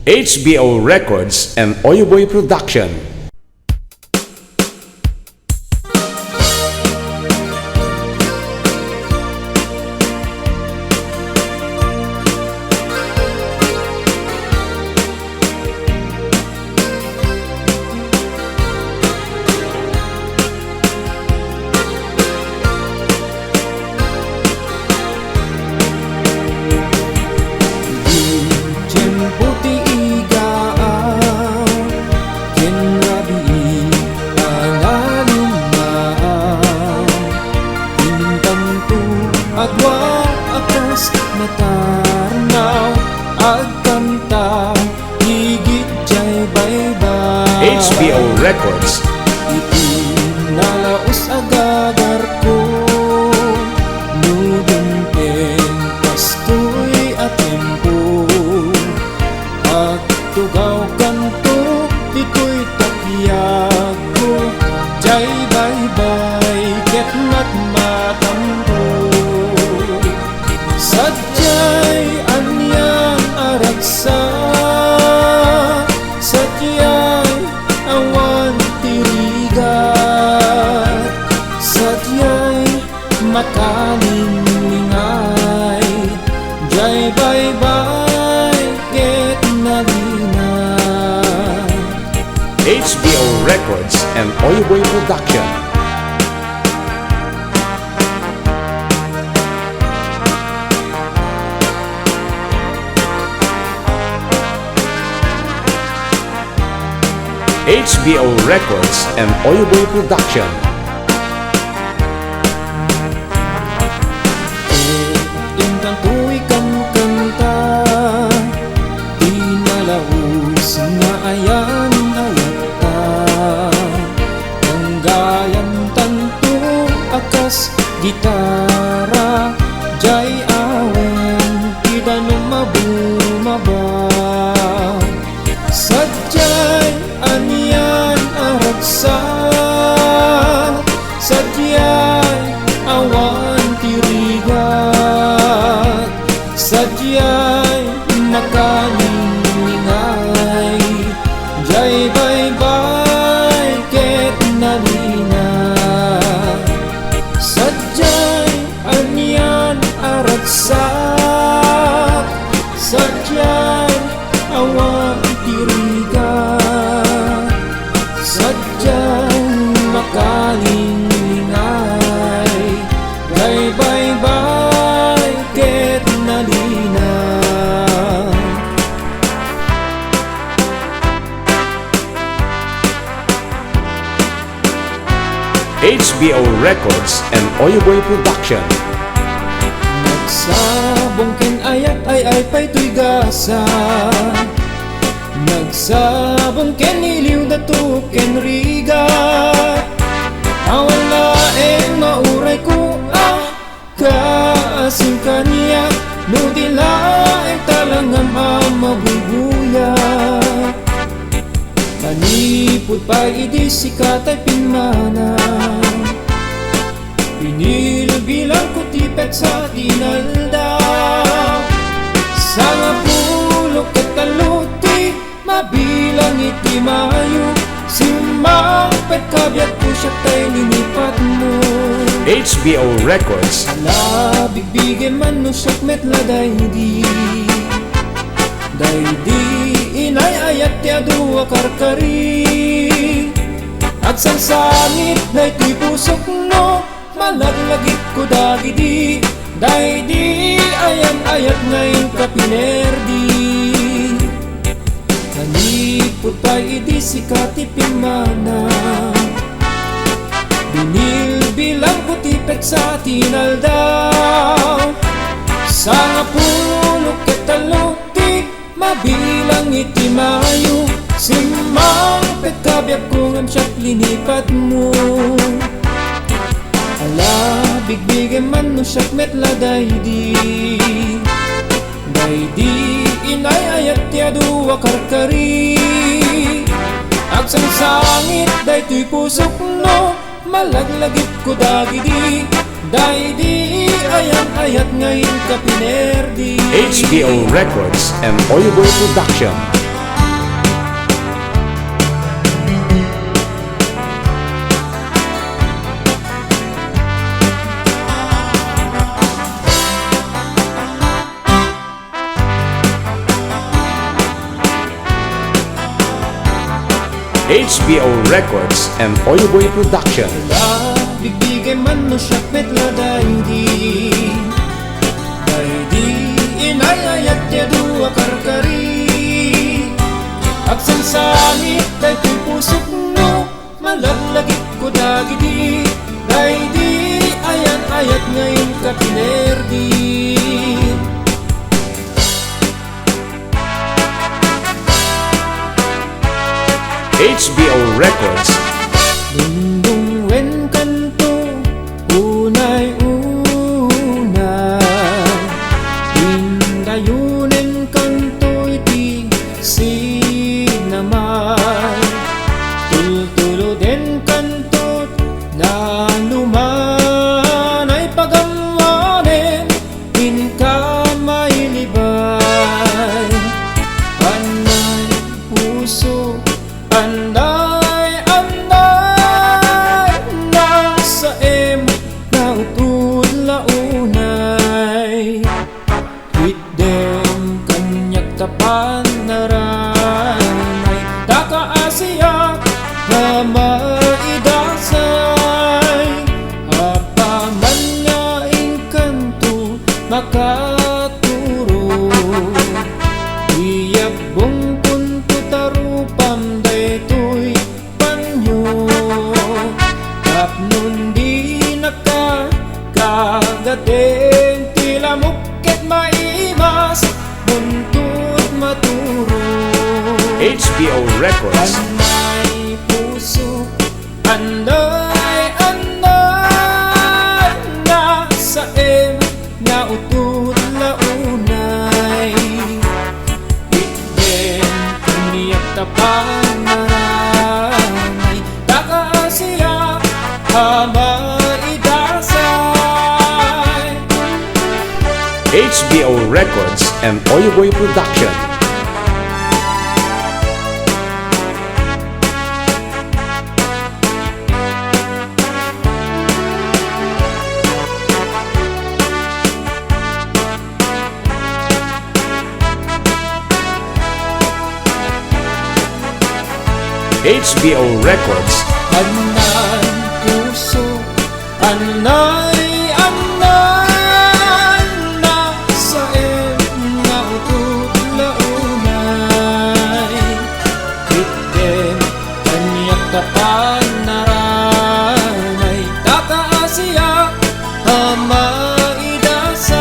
HBO Records and OyoBoy Production. Agwa akas natarnaw agkanta higit jay baybay HBO Records. Itinalaos agagar ko nudumpeng pastoy at tempo at tugaw kanto dito'y takiyag ko jay baybay ket matmatampo sadyay anyang araksa sadyay awan tirigat sadyay makalingingay jay baybay ket nalinay HBO Records and OyoBoy Production. HBO Records and OyoBoy Production. Intang tu'y kanta Inalaos nga ayan ayata Nanggayan tanto akas gitara jay awen kita nung mabumaba sadyay anyan araksa sadyay awan tirigat sadyay makalingingay jay baybay ket nalinay sadyay anyan araksa sadyay awan tirigat sadyay makalingingay jay baybay ket nalinay HBO Records and OyoBoy Production. Nagsabong ken ayat ay pa'y tuy gasa nagsabong ken iliw datu ken rigat awan laeng mauray ko kaasing kaniya no di laeng talangam mabubuya panipod pa idi sikatay pinmana pinilbilang ko tipet sa dinaldaw sa nga pulok at taluti mabilang iti mayo simang petkabyat ko siya tayo linipat mo HBO Records. ala bigbigin man no siyak metla daydi inay ayat ti adu akarkari at sang sangit na ito'y pusok no malaglagit ko dagidi daydi ayan ayat ngayon kapinerdi kanipod pa'y idi sikati pimana binilbilang ko tipek sa tinaldaw sa nga pulok ket taluti mabilang iti mayo simang petkabyag ko ngam siyak linipat mo ala bigbigin man no siyak metla daydi inay ayat ti adu akarkari agsang sangit daytoy pusok no malaglagit ko dagidi daydi ayan ayat ngayon kapinerdi HBO Records and OyoBoy Production. HBO Records and OyoBoy Production. Bigay man no siya Medley Dahidi inayayat niya dua karkari Agsan sangit dahil ko'y pusok no Malalagit ko dagidi Dahidi ayan-ayat ngayon ka pinerdi HBO Records. Lundong wen kanto unay-una Indayunen kanto iti sinamay Tultulo den kanto na luman ay pagamanen Inka mailibay Panay puso Anday, anday, nasa emo na utud launay Hidem kanyak kapanaranay Taka-asiyak na maidasay Apaman nga inkanto makaturo Iyabong punto tarupam daytoy panyo Tapnon di nakagaten Tila mukit maimas buntut maturo HBO Records. Anay puso Anay, anay Nasa em na utud launay Ikden kuniyak tapanaranay Taka-asiya maidasay HBO Records and OyoBoy Production. HBO Records. Anay puso Anay, anay Nasa em na utud launay Hidem kanyak kapanaranay Taka-asiya maidasay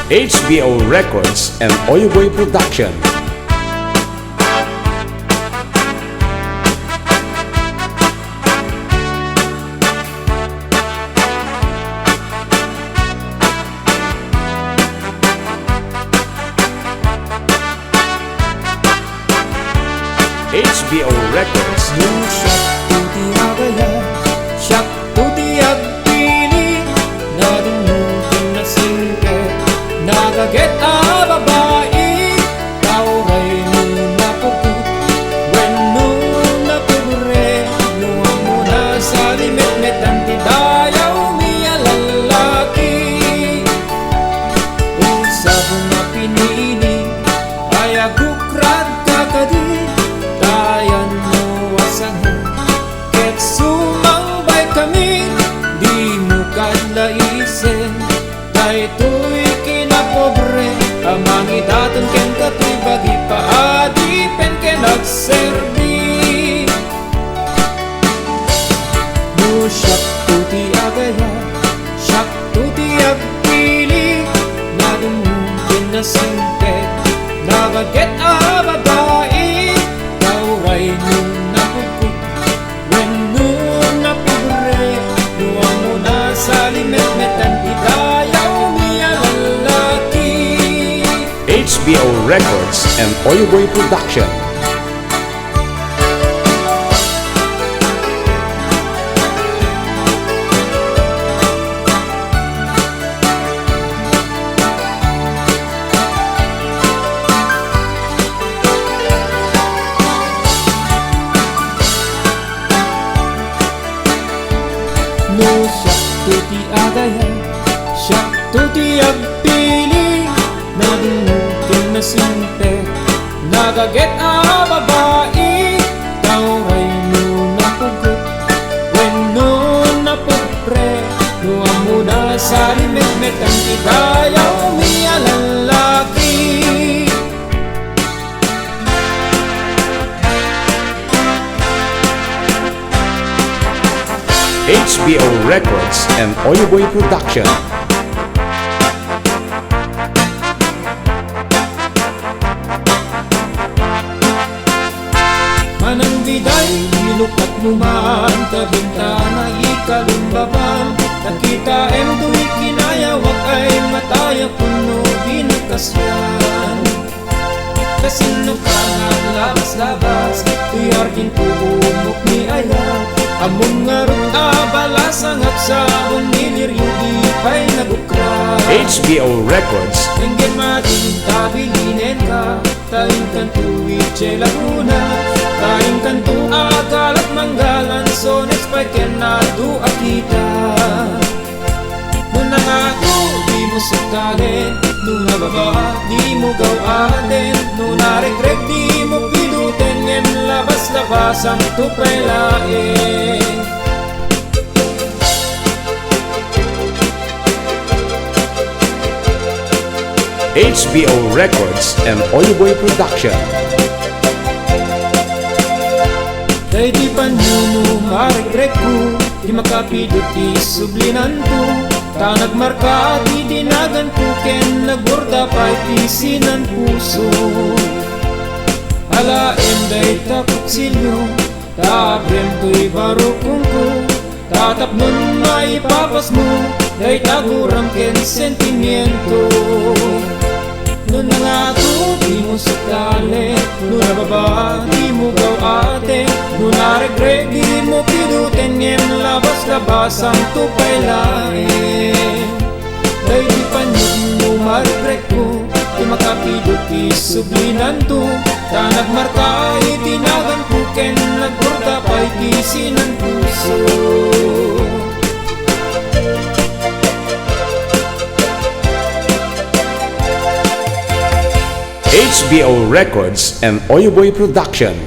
HBO Records and OyoBoy Production. HBO Records. Yung siyak tuti agaya Siyak tuti agpili Nadunungkin na singke Nagaget a babae Kauray nung napukut When nung napugre Nuwang mo na sa limit-met Ang tidayaw miya lalaki Usabong na pinili Ay agukrad kakadi Tayan mo asahan Ket sumambay kami Di mo kadlaisen Daytoy kinapobre Amang idaton ken katoy bagi paadipen ken agserbi No siyak tuti agaya Siyak tuti agpili Nadumungkin na singket Nagaget a babae Kauray nung napukut When nung napugre Nuwang mo na sa limit-metan Idayaw miya lalaki HBO Records and OyoBoy Production. No siyak tuti agaya Siyak tuti agpili Nadunungkin na sinte nagaget a babae, taway mo na pugot. When no na pupre, luwa mo na sa limit-met ang ikayaw mi lalaki. HBO Records and OyoBoy Production. Manang biday, nilukat mo man ta bintana ikalumbaban. Nakita em du'i kinaya, wag ay mataya kuno binagkasyan. Kasino ka nga labas-labas, tuyar kinpumok ni ayat. Among nga ron abalasang at sa unilir yung ipay nagukra. HBO Records. Enggen mating tabilinen ka, tayong kantuwi che laguna. Tayong kantu agalat manggalan, so next pa kenado akita. Nung nangato, di mo sukalin. Nung nababa, di mo gawaten. Nung naregreg, di mo piduten. Ngem labas-labas ang tupay laing. HBO Records and OyoBoy Production. Day di panuno maregreg ko, di makapidot di sublinan ko. Ta nagmarka di dinagan ko, ken nagborda pa'y tisinan puso. Alaen day takot silyo, tabrem to'y barukong ko. Tatap nun maipapas mo, day tagurang ken sentimiento. Nun na nga to, di mo sukali. Nun nababa, di mo gawate. Nun naregreg, di mo piduten. Ngem labas-labas ang tupay lain. Day di panyog mo maregreg ko, di makapidot di sublinan to. Ta nagmarka itinagan ko, ken nagborda pa'y tisinan puso. HBO Records and OyoBoy Production.